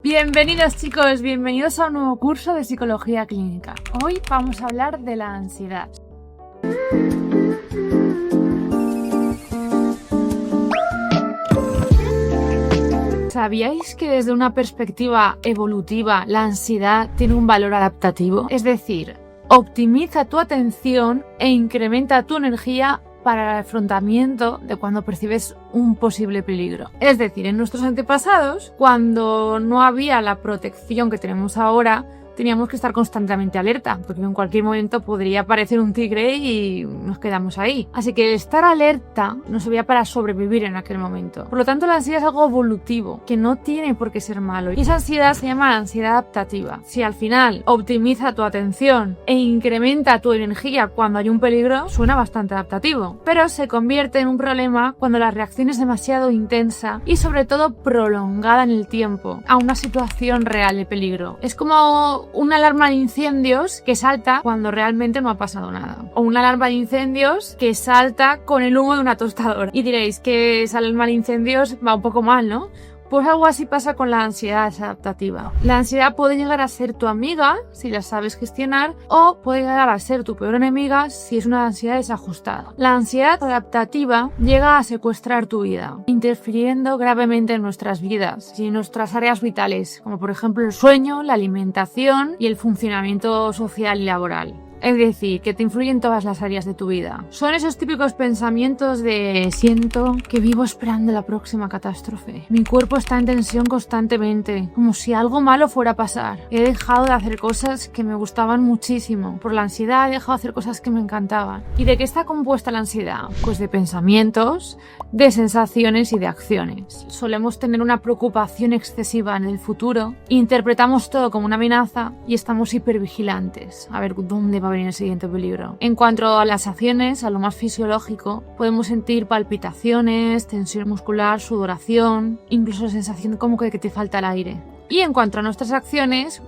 Bienvenidos chicos, bienvenidos a un nuevo curso de psicología clínica. Hoy vamos a hablar de la ansiedad. ¿Sabíais que desde una perspectiva evolutiva la ansiedad tiene un valor adaptativo? Es decir, optimiza tu atención e incrementa tu energía para el afrontamiento de cuando percibes un posible peligro. Es decir, en nuestros antepasados, cuando no había la protección que tenemos ahora, teníamos que estar constantemente alerta, porque en cualquier momento podría aparecer un tigre y nos quedamos ahí. Así que el estar alerta nos servía para sobrevivir en aquel momento. Por lo tanto, la ansiedad es algo evolutivo, que no tiene por qué ser malo. Y esa ansiedad se llama ansiedad adaptativa. Si al final optimiza tu atención e incrementa tu energía cuando hay un peligro, suena bastante adaptativo. Pero se convierte en un problema cuando la reacción es demasiado intensa y sobre todo prolongada en el tiempo a una situación real de peligro. Es como una alarma de incendios que salta cuando realmente no ha pasado nada. O una alarma de incendios que salta con el humo de una tostadora. Y diréis que esa alarma de incendios va un poco mal, ¿no? Pues algo así pasa con la ansiedad adaptativa. La ansiedad puede llegar a ser tu amiga si la sabes gestionar o puede llegar a ser tu peor enemiga si es una ansiedad desajustada. La ansiedad adaptativa llega a secuestrar tu vida, interfiriendo gravemente en nuestras vidas y en nuestras áreas vitales, como por ejemplo el sueño, la alimentación y el funcionamiento social y laboral. Es decir, que te influyen todas las áreas de tu vida. Son esos típicos pensamientos de siento que vivo esperando la próxima catástrofe. Mi cuerpo está en tensión constantemente, como si algo malo fuera a pasar. He dejado de hacer cosas que me gustaban muchísimo. Por la ansiedad he dejado de hacer cosas que me encantaban. ¿Y de qué está compuesta la ansiedad? Pues de pensamientos, de sensaciones y de acciones. Solemos tener una preocupación excesiva en el futuro, interpretamos todo como una amenaza y estamos hipervigilantes a ver dónde va a venir el siguiente peligro. En cuanto a las acciones, a lo más fisiológico, podemos sentir palpitaciones, tensión muscular, sudoración, incluso sensación como que te falta el aire. Y en cuanto a nuestras acciones,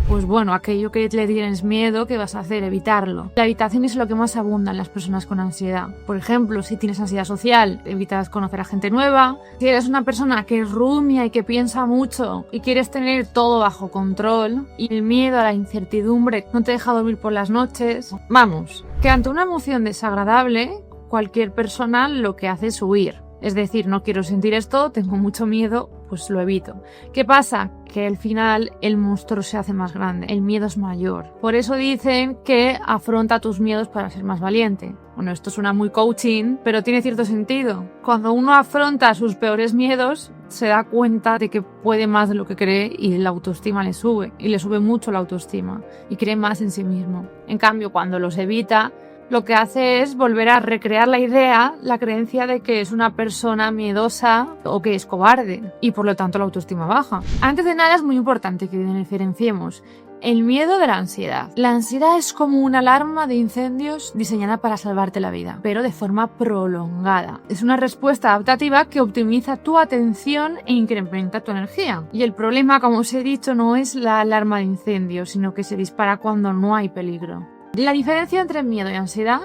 pues bueno, aquello que le tienes miedo, ¿qué vas a hacer? Evitarlo. La evitación es lo que más abunda en las personas con ansiedad. Por ejemplo, si tienes ansiedad social, evitas conocer a gente nueva. Si eres una persona que rumia y que piensa mucho y quieres tener todo bajo control y el miedo a la incertidumbre no te deja dormir por las noches. Vamos, que ante una emoción desagradable, cualquier persona lo que hace es huir. Es decir, no quiero sentir esto, tengo mucho miedo, pues lo evito. ¿Qué pasa? Que al final el monstruo se hace más grande, el miedo es mayor. Por eso dicen que afronta tus miedos para ser más valiente. Bueno, esto suena muy coaching, pero tiene cierto sentido. Cuando uno afronta sus peores miedos, se da cuenta de que puede más de lo que cree y la autoestima le sube. Y le sube mucho la autoestima y cree más en sí mismo. En cambio, cuando los evita, lo que hace es volver a recrear la idea, la creencia de que es una persona miedosa o que es cobarde y por lo tanto la autoestima baja. Antes de nada es muy importante que diferenciemos el miedo de la ansiedad. La ansiedad es como una alarma de incendios diseñada para salvarte la vida, pero de forma prolongada. Es una respuesta adaptativa que optimiza tu atención e incrementa tu energía. Y el problema, como os he dicho, no es la alarma de incendios, sino que se dispara cuando no hay peligro. La diferencia entre miedo y ansiedad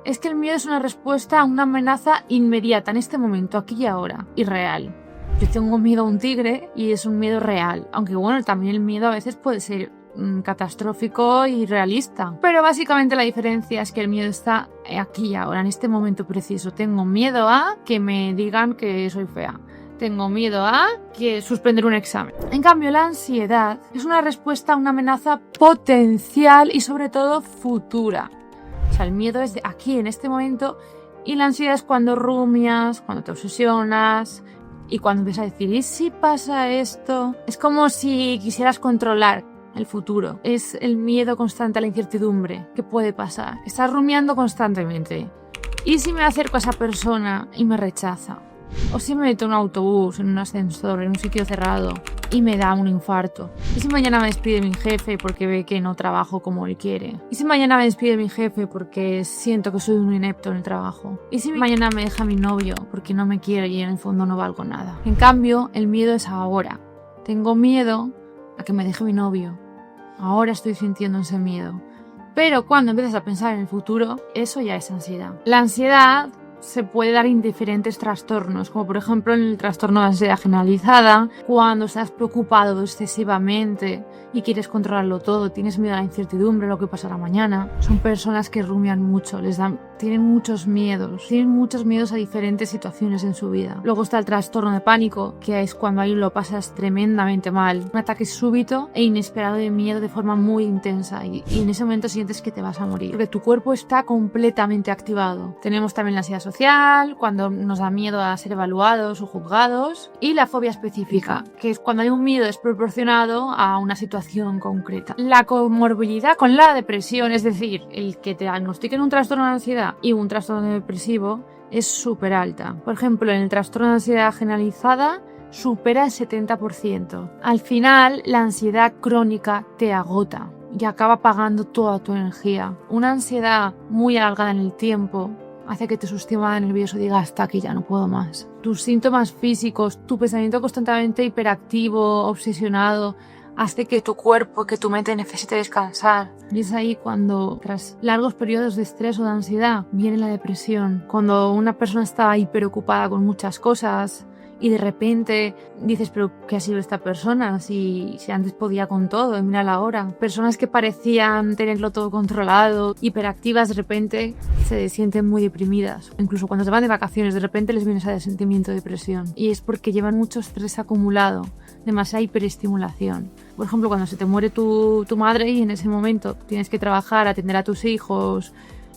es que el miedo es una respuesta a una amenaza inmediata en este momento, aquí y ahora, y real. Yo tengo miedo a un tigre y es un miedo real, aunque bueno, también el miedo a veces puede ser catastrófico y realista. Pero básicamente la diferencia es que el miedo está aquí y ahora, en este momento preciso. Tengo miedo a que me digan que soy fea. Tengo miedo a que suspender un examen. En cambio, la ansiedad es una respuesta a una amenaza potencial y sobre todo futura. O sea, el miedo es de aquí, en este momento, y la ansiedad es cuando rumias, cuando te obsesionas y cuando empiezas a decir, ¿y si pasa esto? Es como si quisieras controlar el futuro. Es el miedo constante a la incertidumbre. ¿Qué puede pasar? Estás rumiando constantemente. ¿Y si me acerco a esa persona y me rechaza? O si me meto en un autobús, en un ascensor, en un sitio cerrado y me da un infarto. ¿Y si mañana me despide mi jefe porque ve que no trabajo como él quiere? ¿Y si mañana me despide mi jefe porque siento que soy un inepto en el trabajo? ¿Y si mañana me deja mi novio porque no me quiere y en el fondo no valgo nada? En cambio, el miedo es ahora. Tengo miedo a que me deje mi novio. Ahora estoy sintiendo ese miedo. Pero cuando empiezas a pensar en el futuro, eso ya es ansiedad. La ansiedad se puede dar en diferentes trastornos, como por ejemplo en el trastorno de ansiedad generalizada, cuando estás preocupado excesivamente y quieres controlarlo todo, tienes miedo a la incertidumbre, lo que pasará mañana. Son personas que rumian mucho, tienen muchos miedos a diferentes situaciones en su vida. Luego está el trastorno de pánico, que es cuando ahí lo pasas tremendamente mal, un ataque súbito e inesperado de miedo de forma muy intensa y en ese momento sientes que te vas a morir, porque tu cuerpo está completamente activado. Tenemos también la ansiedad social, cuando nos da miedo a ser evaluados o juzgados, y la fobia específica, que es cuando hay un miedo desproporcionado a una situación concreta. La comorbilidad con la depresión, es decir, el que te diagnostiquen un trastorno de ansiedad y un trastorno depresivo, es súper alta. Por ejemplo, en el trastorno de ansiedad generalizada supera el 70%. Al final, la ansiedad crónica te agota y acaba pagando toda tu energía. Una ansiedad muy alargada en el tiempo hace que tu sistema nervioso diga hasta aquí, ya no puedo más. Tus síntomas físicos, tu pensamiento constantemente hiperactivo, obsesionado, hace que tu cuerpo, que tu mente necesite descansar. Y es ahí cuando, tras largos periodos de estrés o de ansiedad, viene la depresión. Cuando una persona está hiperocupada con muchas cosas y de repente dices, pero ¿qué ha sido esta persona? Si antes podía con todo, y mira la hora. Personas que parecían tenerlo todo controlado, hiperactivas, de repente se sienten muy deprimidas. Incluso cuando se van de vacaciones, de repente les viene ese sentimiento de depresión. Y es porque llevan mucho estrés acumulado, demasiada hiperestimulación. Por ejemplo, cuando se te muere tu madre y en ese momento tienes que trabajar, atender a tus hijos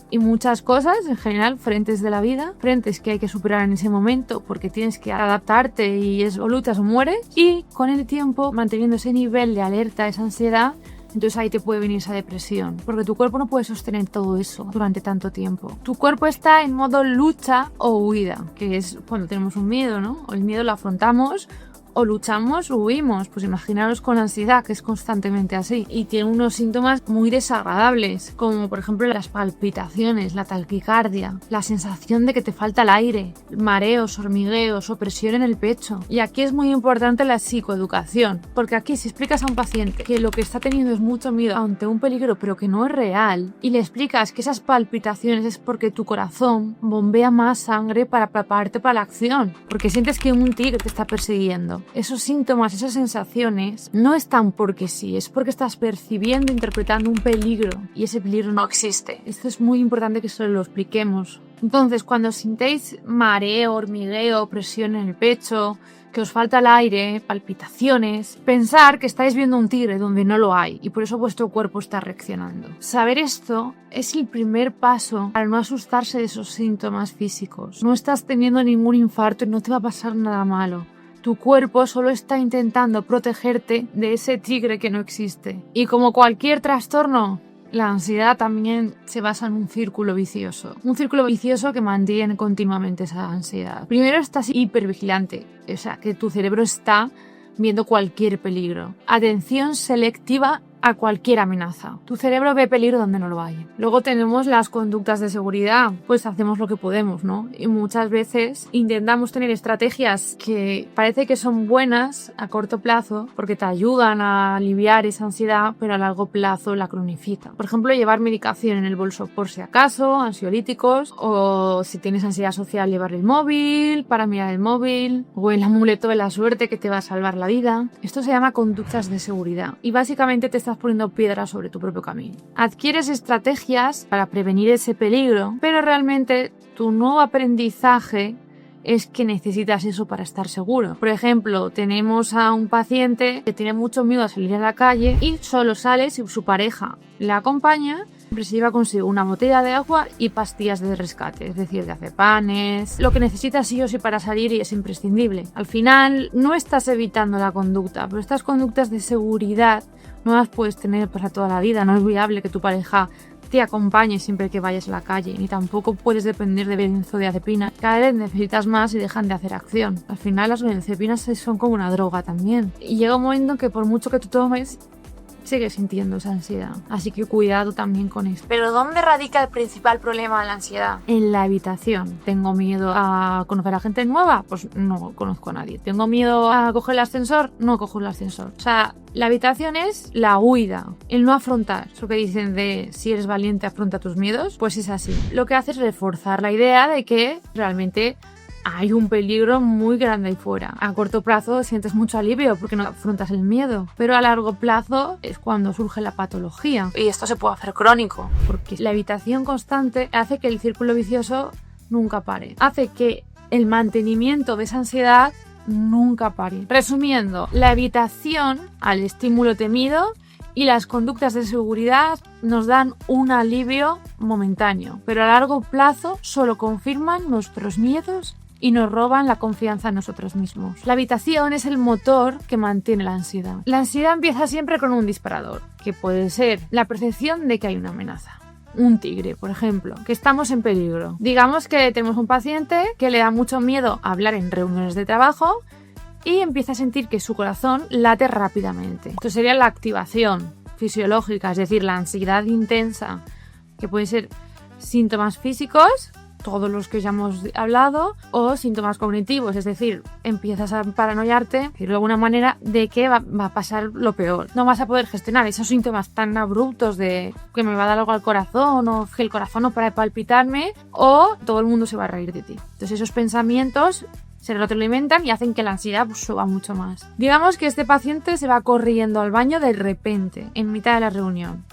y muchas cosas, en general, frentes de la vida, frentes que hay que superar en ese momento porque tienes que adaptarte y o luchas o mueres, y con el tiempo, manteniendo ese nivel de alerta, esa ansiedad, entonces ahí te puede venir esa depresión, porque tu cuerpo no puede sostener todo eso durante tanto tiempo. Tu cuerpo está en modo lucha o huida, que es cuando tenemos un miedo, ¿no? O el miedo lo afrontamos, o luchamos o huimos. Pues imaginaros con ansiedad, que es constantemente así y tiene unos síntomas muy desagradables, como por ejemplo las palpitaciones, la taquicardia, la sensación de que te falta el aire, mareos, hormigueos, opresión en el pecho. Y aquí es muy importante la psicoeducación, porque aquí si explicas a un paciente que lo que está teniendo es mucho miedo ante un peligro pero que no es real, y le explicas que esas palpitaciones es porque tu corazón bombea más sangre para prepararte para la acción, porque sientes que un tigre te está persiguiendo. Esos síntomas, esas sensaciones no están porque sí, es porque estás percibiendo, interpretando un peligro y ese peligro no existe. Esto es muy importante que se lo expliquemos. Entonces, cuando sintéis mareo, hormigueo, presión en el pecho, que os falta el aire, palpitaciones, pensar que estáis viendo un tigre donde no lo hay y por eso vuestro cuerpo está reaccionando. Saber esto es el primer paso para no asustarse de esos síntomas físicos. No estás teniendo ningún infarto y no te va a pasar nada malo. Tu cuerpo solo está intentando protegerte de ese tigre que no existe. Y como cualquier trastorno, la ansiedad también se basa en un círculo vicioso. Un círculo vicioso que mantiene continuamente esa ansiedad. Primero estás hipervigilante, o sea, que tu cerebro está viendo cualquier peligro. Atención selectiva a cualquier amenaza. Tu cerebro ve peligro donde no lo hay. Luego tenemos las conductas de seguridad. Pues hacemos lo que podemos, ¿no? Y muchas veces intentamos tener estrategias que parece que son buenas a corto plazo porque te ayudan a aliviar esa ansiedad, pero a largo plazo la cronifica. Por ejemplo, llevar medicación en el bolso por si acaso, ansiolíticos, o si tienes ansiedad social, llevar el móvil para mirar el móvil, o el amuleto de la suerte que te va a salvar la vida. Esto se llama conductas de seguridad y básicamente te estás poniendo piedras sobre tu propio camino. Adquieres estrategias para prevenir ese peligro, pero realmente tu nuevo aprendizaje es que necesitas eso para estar seguro. Por ejemplo, tenemos a un paciente que tiene mucho miedo a salir a la calle y solo sale si su pareja le acompaña. Siempre se lleva consigo una botella de agua y pastillas de rescate, es decir, de azepanes, lo que necesitas sí o sí para salir y es imprescindible. Al final no estás evitando la conducta, pero estas conductas de seguridad no las puedes tener para toda la vida. No es viable que tu pareja te acompañe siempre que vayas a la calle, ni tampoco puedes depender de benzodiazepinas. Cada vez necesitas más y dejan de hacer acción. Al final las benzodiazepinas son como una droga también. Y llega un momento en que por mucho que tú tomes, sigue sintiendo esa ansiedad. Así que cuidado también con esto. Pero ¿dónde radica el principal problema de la ansiedad? En la habitación. ¿Tengo miedo a conocer a gente nueva? Pues no conozco a nadie. ¿Tengo miedo a coger el ascensor? No cojo el ascensor. O sea, la habitación es la huida, el no afrontar. Eso que dicen de si eres valiente, afronta tus miedos, pues es así. Lo que hace es reforzar la idea de que realmente hay un peligro muy grande ahí fuera. A corto plazo sientes mucho alivio porque no afrontas el miedo, pero a largo plazo es cuando surge la patología. Y esto se puede hacer crónico, porque la evitación constante hace que el círculo vicioso nunca pare. Hace que el mantenimiento de esa ansiedad nunca pare. Resumiendo, la evitación al estímulo temido y las conductas de seguridad nos dan un alivio momentáneo, pero a largo plazo solo confirman nuestros miedos y nos roban la confianza en nosotros mismos. La evitación es el motor que mantiene la ansiedad. La ansiedad empieza siempre con un disparador, que puede ser la percepción de que hay una amenaza. Un tigre, por ejemplo, que estamos en peligro. Digamos que tenemos un paciente que le da mucho miedo hablar en reuniones de trabajo y empieza a sentir que su corazón late rápidamente. Esto sería la activación fisiológica, es decir, la ansiedad intensa, que puede ser síntomas físicos, todos los que ya hemos hablado, o síntomas cognitivos, es decir, empiezas a paranoiarte de alguna manera de que va a pasar lo peor. No vas a poder gestionar esos síntomas tan abruptos de que me va a dar algo al corazón o que el corazón no para de palpitarme o todo el mundo se va a reír de ti. Entonces esos pensamientos se retroalimentan y hacen que la ansiedad suba mucho más. Digamos que este paciente se va corriendo al baño de repente, en mitad de la reunión.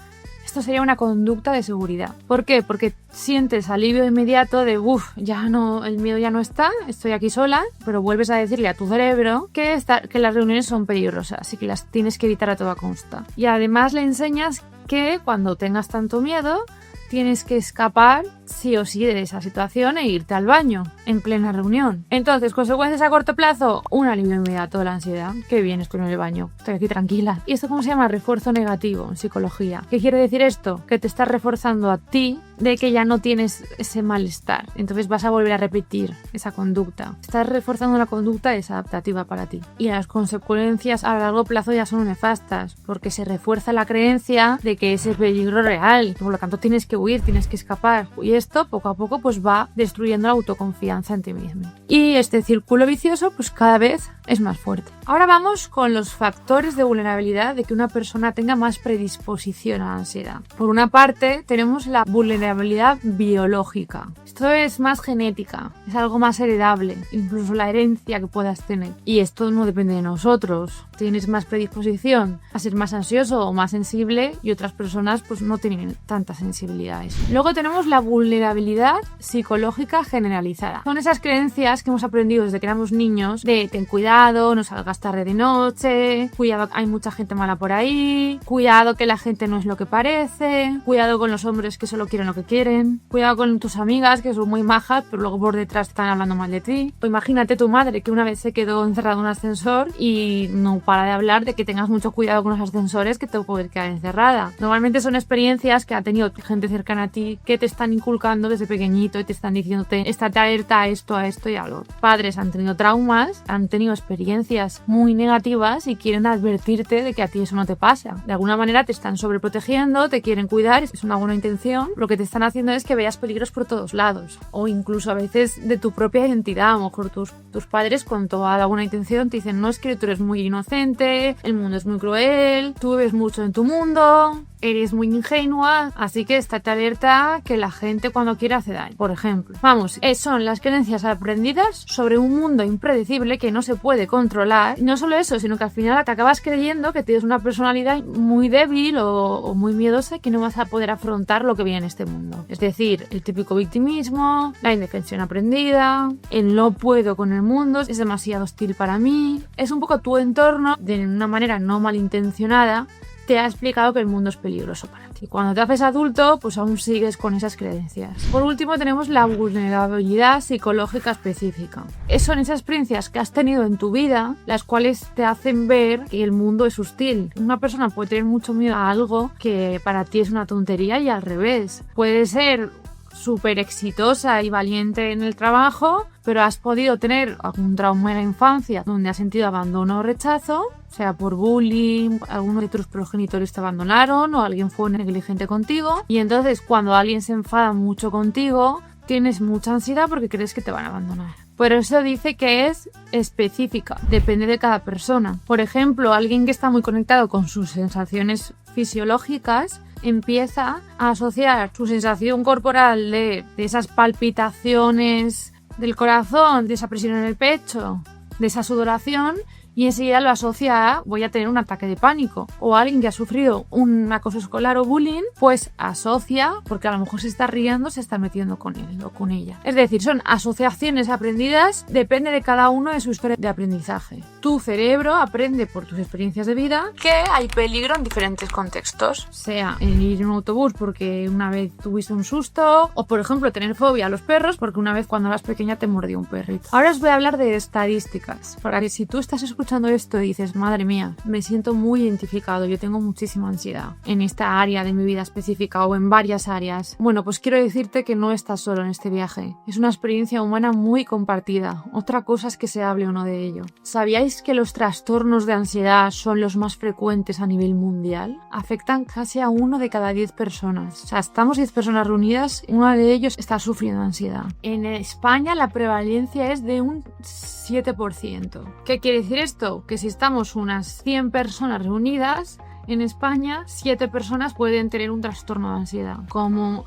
Esto sería una conducta de seguridad. ¿Por qué? Porque sientes alivio inmediato de ya no, el miedo ya no está, estoy aquí sola, pero vuelves a decirle a tu cerebro que las reuniones son peligrosas y que las tienes que evitar a toda costa. Y además le enseñas que cuando tengas tanto miedo, tienes que escapar sí o sí de esa situación e irte al baño en plena reunión. Entonces, consecuencias a corto plazo, un alivio inmediato de la ansiedad. Qué bien, estoy en el baño, estoy aquí tranquila. ¿Y esto cómo se llama? Refuerzo negativo en psicología. ¿Qué quiere decir esto? Que te estás reforzando a ti de que ya no tienes ese malestar. Entonces vas a volver a repetir esa conducta. Estás reforzando una conducta desadaptativa para ti. Y las consecuencias a largo plazo ya son nefastas, porque se refuerza la creencia de que ese peligro real. Por lo tanto, tienes que huir, tienes que escapar. Y esto, poco a poco, pues va destruyendo la autoconfianza en ti mismo. Y este círculo vicioso, pues cada vez es más fuerte. Ahora vamos con los factores de vulnerabilidad de que una persona tenga más predisposición a la ansiedad. Por una parte, tenemos la vulnerabilidad biológica. Esto es más genética, es algo más heredable, incluso la herencia que puedas tener. Y esto no depende de nosotros. Tienes más predisposición a ser más ansioso o más sensible y otras personas pues no tienen tantas sensibilidades. Luego tenemos la vulnerabilidad psicológica generalizada. Son esas creencias que hemos aprendido desde que éramos niños de ten cuidado, no salgas tarde de noche, cuidado, hay mucha gente mala por ahí, cuidado que la gente no es lo que parece, cuidado con los hombres que solo quieren lo que quieren, cuidado con tus amigas que son muy majas pero luego por detrás están hablando mal de ti. O imagínate tu madre que una vez se quedó encerrada en un ascensor y no para de hablar de que tengas mucho cuidado con los ascensores que te puedes quedar encerrada. Normalmente son experiencias que ha tenido gente cercana a ti que te están inculcando desde pequeñito y te están diciéndote estate alerta a esto y a lo. Padres han tenido traumas, han tenido experiencias muy negativas y quieren advertirte de que a ti eso no te pasa. De alguna manera te están sobreprotegiendo, te quieren cuidar, es una buena intención. Lo que te están haciendo es que veas peligros por todos lados o incluso a veces de tu propia identidad. A lo mejor tus padres con toda la buena intención te dicen no, es que tú eres muy inocente, el mundo es muy cruel, tú vives mucho en tu mundo, eres muy ingenua, así que estate alerta que la gente cuando quiere hace daño, por ejemplo. Vamos, son las creencias aprendidas sobre un mundo impredecible que no se puede controlar. Y no solo eso, sino que al final te acabas creyendo que tienes una personalidad muy débil o muy miedosa y que no vas a poder afrontar lo que viene en este mundo. Es decir, el típico victimismo, la indefensión aprendida, el no puedo con el mundo, es demasiado hostil para mí. Es un poco tu entorno, de una manera no malintencionada, te ha explicado que el mundo es peligroso para ti. Y cuando te haces adulto, pues aún sigues con esas creencias. Por último, tenemos la vulnerabilidad psicológica específica. Son esas experiencias que has tenido en tu vida, las cuales te hacen ver que el mundo es hostil. Una persona puede tener mucho miedo a algo que para ti es una tontería y al revés. Puede ser súper exitosa y valiente en el trabajo, pero has podido tener algún trauma en la infancia donde has sentido abandono o rechazo, sea por bullying, algunos de tus progenitores te abandonaron o alguien fue negligente contigo, y entonces cuando alguien se enfada mucho contigo, tienes mucha ansiedad porque crees que te van a abandonar. Pero eso dice que es específica, depende de cada persona. Por ejemplo, alguien que está muy conectado con sus sensaciones fisiológicas empieza a asociar su sensación corporal de esas palpitaciones del corazón, de esa presión en el pecho, de esa sudoración, y enseguida lo asocia a voy a tener un ataque de pánico. O alguien que ha sufrido un acoso escolar o bullying, pues asocia, porque a lo mejor se está riendo, se está metiendo con él o con ella. Es decir, son asociaciones aprendidas, depende de cada uno de su historia de aprendizaje. Tu cerebro aprende por tus experiencias de vida que hay peligro en diferentes contextos, sea en ir en un autobús porque una vez tuviste un susto, o por ejemplo tener fobia a los perros porque una vez cuando eras pequeña te mordió un perrito. Ahora os voy a hablar de estadísticas, para que si tú estás escuchando esto y dices, madre mía, me siento muy identificado, yo tengo muchísima ansiedad en esta área de mi vida específica o en varias áreas. Bueno, pues quiero decirte que no estás solo en este viaje. Es una experiencia humana muy compartida. Otra cosa es que se hable o no de ello. ¿Sabíais que los trastornos de ansiedad son los más frecuentes a nivel mundial? Afectan casi a 1 de cada 10 personas. O sea, estamos 10 personas reunidas, uno de ellos está sufriendo ansiedad. En España la prevalencia es de un 7%. ¿Qué quiere decir esto? Que si estamos unas 100 personas reunidas, en España 7 personas pueden tener un trastorno de ansiedad.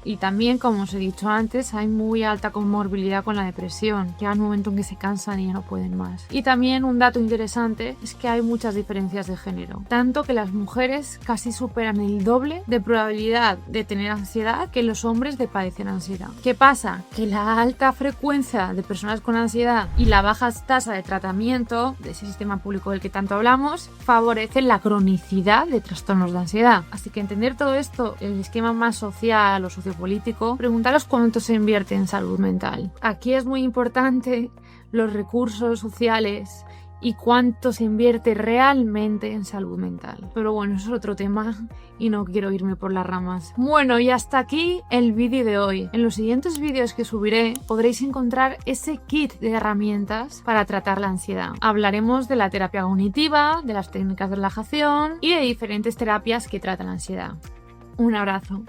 Y también, como os he dicho antes, hay muy alta comorbilidad con la depresión. Llega un momento en que se cansan y ya no pueden más. Y también un dato interesante es que hay muchas diferencias de género. Tanto que las mujeres casi superan el doble de probabilidad de tener ansiedad que los hombres de padecer ansiedad. ¿Qué pasa? Que la alta frecuencia de personas con ansiedad y la baja tasa de tratamiento de ese sistema público del que tanto hablamos favorecen la cronicidad de trastornos de ansiedad. Así que entender todo esto, el esquema más social o sociopolítico, preguntaros cuánto se invierte en salud mental. Aquí es muy importante los recursos sociales y cuánto se invierte realmente en salud mental. Pero bueno, eso es otro tema y no quiero irme por las ramas. Bueno, y hasta aquí el vídeo de hoy. En los siguientes vídeos que subiré podréis encontrar ese kit de herramientas para tratar la ansiedad. Hablaremos de la terapia cognitiva, de las técnicas de relajación y de diferentes terapias que tratan la ansiedad. Un abrazo.